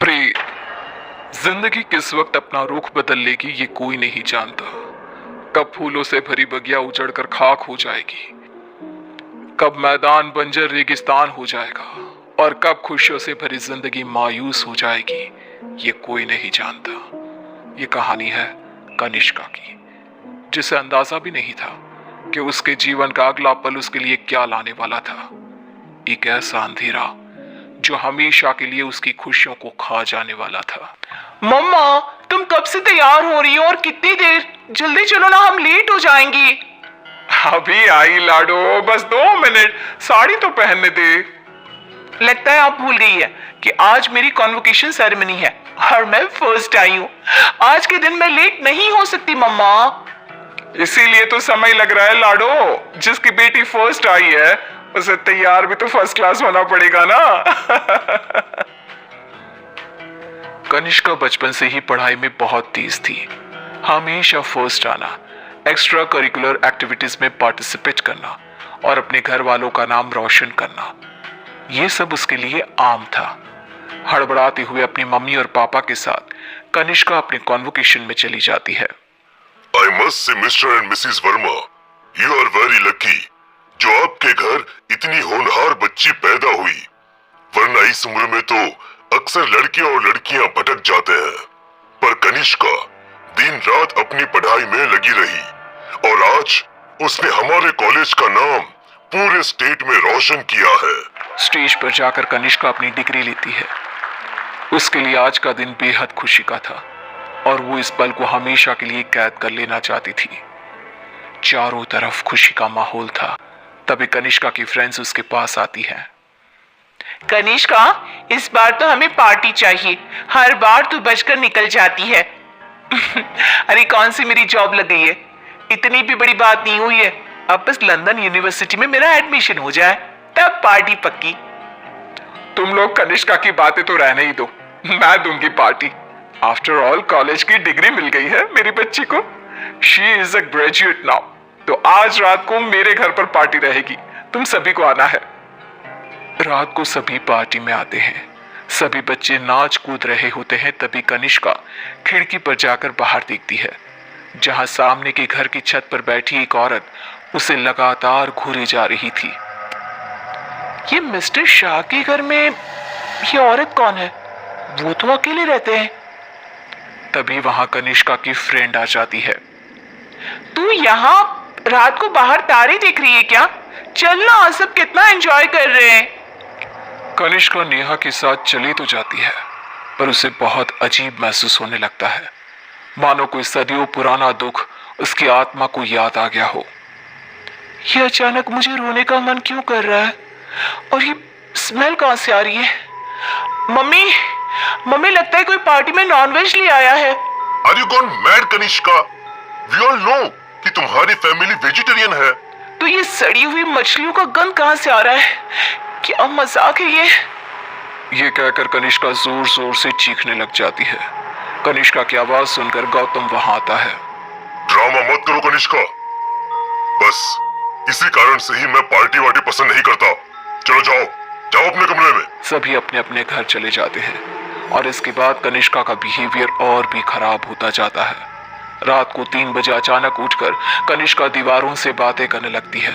प्रीत, जिंदगी किस वक्त अपना रुख बदल लेगी ये कोई नहीं जानता। कब फूलों से भरी बगिया उजड़कर खाक हो जाएगी, कब मैदान बंजर रेगिस्तान हो जाएगा और कब खुशियों से भरी जिंदगी मायूस हो जाएगी, ये कोई नहीं जानता। ये कहानी है कनिष्का की, जिसे अंदाजा भी नहीं था कि उसके जीवन का अगला पल उसके लिए क्या लाने वाला था। एक ऐसा अंधेरा जो हमेशा के लिए उसकी खुशियों को खा जाने वाला था। मम्मा, तुम कब से तैयार हो रही हो और कितनी देर? जल्दी चलो ना, हम लेट हो जाएंगे। अभी आई लाडो, बस 2 मिनट, साड़ी तो पहनने दे। लगता है आप भूल गई है कि आज मेरी कॉन्वोकेशन सेरेमनी है और मैं फर्स्ट आई हूँ। आज के दिन मैं लेट नहीं हो सकती मम्मा। इसीलिए तो समय लग रहा है लाडो। जिसकी बेटी फर्स्ट आई है उसे तैयार भी तो फर्स्ट क्लास होना पड़ेगा ना। कनिष्का बचपन से ही पढ़ाई में बहुत तेज थी। हमेशा फर्स्ट आना, एक्स्ट्रा करिकुलर एक्टिविटीज में पार्टिसिपेट करना और अपने घर वालों का नाम रोशन करना, ये सब उसके लिए आम था। हड़बड़ाते हुए अपनी मम्मी और पापा के साथ कनिष्का अपने कॉन्वोकेशन में चली जाती है। I must say, Mr. and Mrs. Verma, you are very lucky जो आपके घर इतनी होनहार बच्ची पैदा हुई, वरना इस उम्र में तो अक्सर लड़के और लड़कियां भटक जाते हैं। पर कनिष्का दिन रात अपनी पढ़ाई में लगी रही और आज उसने हमारे कॉलेज का नाम पूरे स्टेट में रोशन किया है। स्टेज पर जाकर कनिष्का अपनी डिग्री लेती है। उसके लिए आज का दिन बेहद खुशी का था और वो इस पल को हमेशा के लिए कैद कर लेना चाहती थी। चारों तरफ खुशी का माहौल था। तभी कनिष्का की फ्रेंड्स उसके पास आती हैं। कनिष्का, इस बार तो हमें पार्टी चाहिए। हर बार तू बचकर निकल जाती है। अरे कौन सी मेरी जॉब लग गई है, इतनी भी बड़ी बात नहीं हुई है। अब बस लंदन यूनिवर्सिटी में मेरा एडमिशन हो जाए तब पार्टी पक्की। तुम लोग कनिष्का की बातें तो रहने ही दो, मैं दूंगी पार्टी। आफ्टर ऑल कॉलेज की डिग्री मिल गई है मेरी बच्ची को। She is a graduate now. तो आज रात को मेरे घर पर पार्टी रहेगी, तुम सभी को आना है। रात को सभी पार्टी में आते हैं। सभी बच्चे नाच कूद रहे होते हैं। तभी कनिष्का खिड़की पर जाकर बाहर देखती है, जहां सामने के घर की छत पर बैठी एक औरत उसे लगातार घूरे जा रही थी। ये मिस्टर शाह के घर में ये औरत कौन है? वो तो अकेले रहते हैं। तभी वहां कनिष्का की फ्रेंड आ जाती है। तू यहाँ रात को बाहर तारे देख रही है क्या? चलना, सब कितना एंजॉय कर रहे हैं। कनिष्का नेहा के साथ चली तो जाती है, पर उसे बहुत अजीब महसूस होने लगता है, मानो कोई सदियों पुराना दुख उसकी आत्मा को याद आ गया हो। ये अचानक मुझे रोने का मन क्यों कर रहा है? और ये स्मेल कहां से आ रही है? मम्मी, मम्मी लगता है कोई पार्टी में नॉनवेज ले आया है। Are you gone mad, Kanishka? We all know कि तुम्हारी फैमिली वेजिटेरियन है। तो ये सड़ी हुई मछलियों का गंध कहां से आ रहा है? क्या मजाक है ये? ये कहकर कनिष्का जोर जोर से चीखने लग जाती है। कनिष्का की आवाज सुनकर गौतम वहां आता है। ड्रामा मत करो कनिष्का, बस इसी कारण से ही मैं पार्टी वार्टी पसंद नहीं करता। चलो जाओ जाओ अपने कमरे में। सभी अपने अपने घर चले जाते हैं और इसके बाद कनिष्का का बिहेवियर और भी खराब होता जाता है। रात को 3 बजे अचानक उठकर कनिष्का दीवारों से बातें करने लगती है।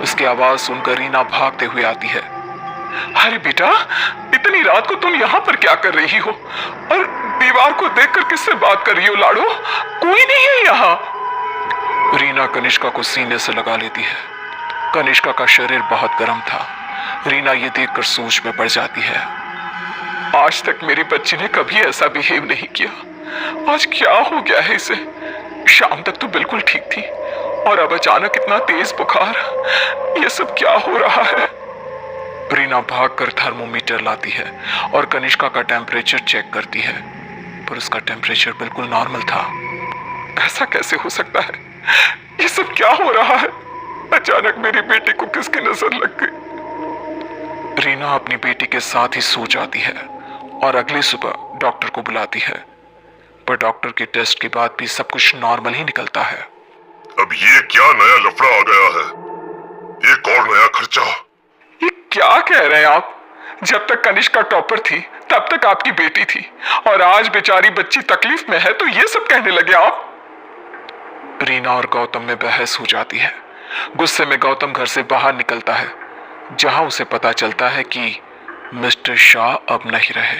उसकी आवाज सुनकर रीना भागते हुए आती है। अरे बेटा, इतनी रात को तुम यहाँ पर क्या कर रही हो? और दीवार को देखकर किससे बात कर रही हो लाडो? कोई नहीं है यहाँ। रीना कनिष्का को सीने से लगा लेती है। कनिष्का का शरीर बहुत गर्म था। रीना ये देखकर सोच में पड़ जाती है। आज तक मेरी बच्ची ने कभी ऐसा बिहेव नहीं किया। आज क्या हो गया है इसे? शाम तक तो बिल्कुल ठीक थी और अब अचानक इतना तेज बुखार। ये सब क्या हो रहा है? रीना भागकर थर्मोमीटर लाती है और कनिष्का का टेम्परेचर चेक करती है, पर उसका टेम्परेचर बिल्कुल नॉर्मल था। ऐसा कैसे हो सकता है? ये सब क्या हो रहा है? अचानक मेरी बेटी को किसकी नजर लग गई? रीना अपनी बेटी के साथ ही सो जाती है और अगली सुबह डॉक्टर को बुलाती है, पर डॉक्टर के टेस्ट के बाद भी सब कुछ नॉर्मल ही निकलता है। अब ये क्या नया लफड़ा आ गया है? एक और नया खर्चा। ये क्या कह रहे हैं आप? जब तक कनिष्का टॉपर थी तब तक आपकी बेटी थी और आज बेचारी बच्ची तकलीफ में है तो ये सब कहने लगे आप। रीना और गौतम में बहस हो जाती है। गुस्से में गौतम घर से बाहर निकलता है, जहां उसे पता चलता है कि मिस्टर शाह अब नहीं रहे।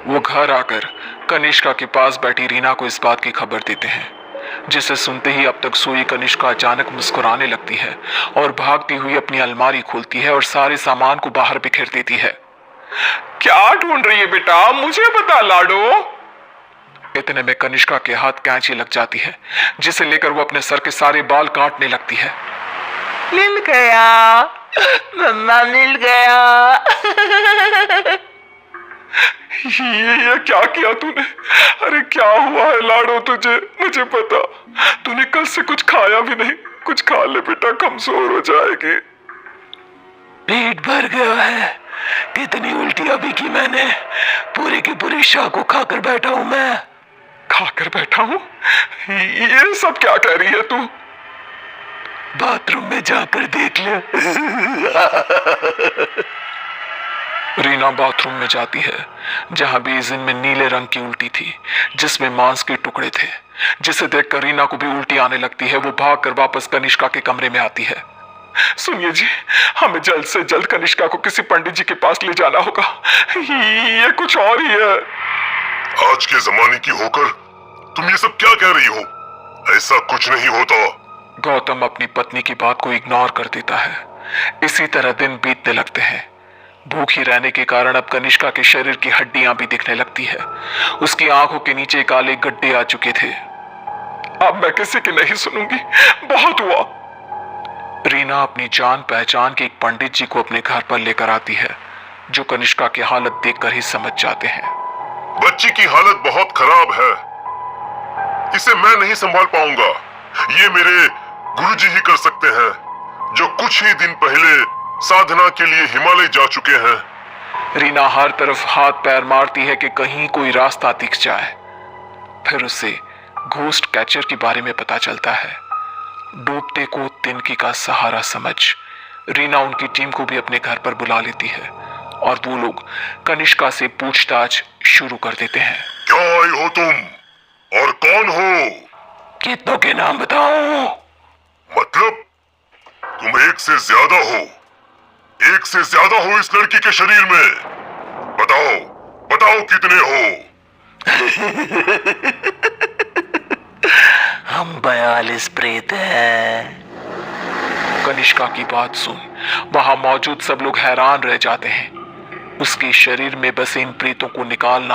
वो घर आकर कनिष्का के पास बैठी रीना को इस बात की खबर देते हैं, जिसे सुनते ही अब तक सोई कनिष्का अचानक मुस्कुराने लगती है और भागती हुई अपनी अलमारी खोलती है और सारे सामान को बाहर बिखेर देती है। क्या ढूंढ रही है बेटा, मुझे बता लाडो। इतने में कनिष्का के हाथ कैंची लग जाती है, जिसे लेकर वो अपने सर के सारे बाल काटने लगती है। मिल गया मम्मा, मिल गया। ये क्या किया तूने? अरे क्या हुआ है लाडो तुझे? मुझे पता, तूने कल से कुछ खाया भी नहीं। कुछ खा ले बेटा, कमजोर हो जाएगी। पेट भर गया है। कितनी उल्टियां भी की मैंने, पूरी की पूरी शाह को खाकर बैठा हूं मैं। खाकर बैठा हूं? ये सब क्या कह रही है तू? बाथरूम में जाकर देख ले। रीना बाथरूम में जाती है, जहां बेसिन में नीले रंग की उल्टी थी, जिसमें मांस के टुकड़े थे, जिसे देखकर रीना को भी उल्टी आने लगती है। वो भागकर वापस कनिष्का के कमरे में आती है। सुनिए जी, हमें जल्द से जल्द कनिष्का को किसी पंडित जी के पास ले जाना होगा। ये कुछ और ही है। आज के जमाने की होकर तुम ये सब क्या कह रही हो? ऐसा कुछ नहीं होता। गौतम अपनी पत्नी की बात को इग्नोर कर देता है। इसी तरह दिन बीतने लगते हैं। भूखी रहने के कारण अब कनिष्का के शरीर की हड्डियां भी दिखने लगती है। उसकी आंखों के नीचे काले गड्ढे आ चुके थे। अब मैं किसी की नहीं सुनूंगी, बहुत हुआ। रीना अपनी जान पहचान के एक पंडित जी को अपने घर पर लेकर आती है, जो कनिष्का की हालत देखकर ही समझ जाते हैं। बच्ची की हालत बहुत खराब है, इसे मैं नहीं संभाल पाऊंगा। ये मेरे गुरुजी ही कर सकते हैं, जो कुछ ही दिन पहले साधना के लिए हिमालय जा चुके हैं। रीना हर तरफ हाथ पैर मारती है कि कहीं कोई रास्ता दिख जाए। फिर उसे घोस्ट कैचर के बारे में पता चलता है। डूबते को तिनकी का सहारा समझ रीना उनकी टीम को भी अपने घर पर बुला लेती है और वो लोग कनिष्का से पूछताछ शुरू कर देते हैं। क्या आई हो तुम और कौन हो? कितनों के नाम बताऊं? मतलब तुम एक से ज्यादा हो, एक से ज्यादा हो इस लड़की के शरीर में। बताओ बताओ कितने हो? हम 42 प्रेत हैं। कनिष्का की बात सुन वहां मौजूद सब लोग हैरान रह जाते हैं। उसके शरीर में बसे इन प्रेतों को निकालना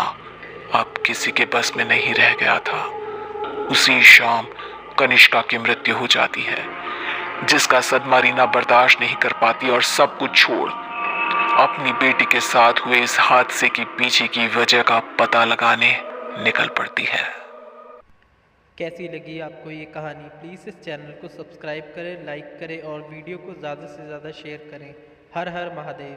अब किसी के बस में नहीं रह गया था। उसी शाम कनिष्का की मृत्यु हो जाती है, जिसका सदमा रीना बर्दाश्त नहीं कर पाती और सब कुछ छोड़ अपनी बेटी के साथ हुए इस हादसे के पीछे की वजह का पता लगाने निकल पड़ती है। कैसी लगी आपको ये कहानी? प्लीज़ इस चैनल को सब्सक्राइब करें, लाइक करें और वीडियो को ज़्यादा से ज़्यादा शेयर करें। हर हर महादेव।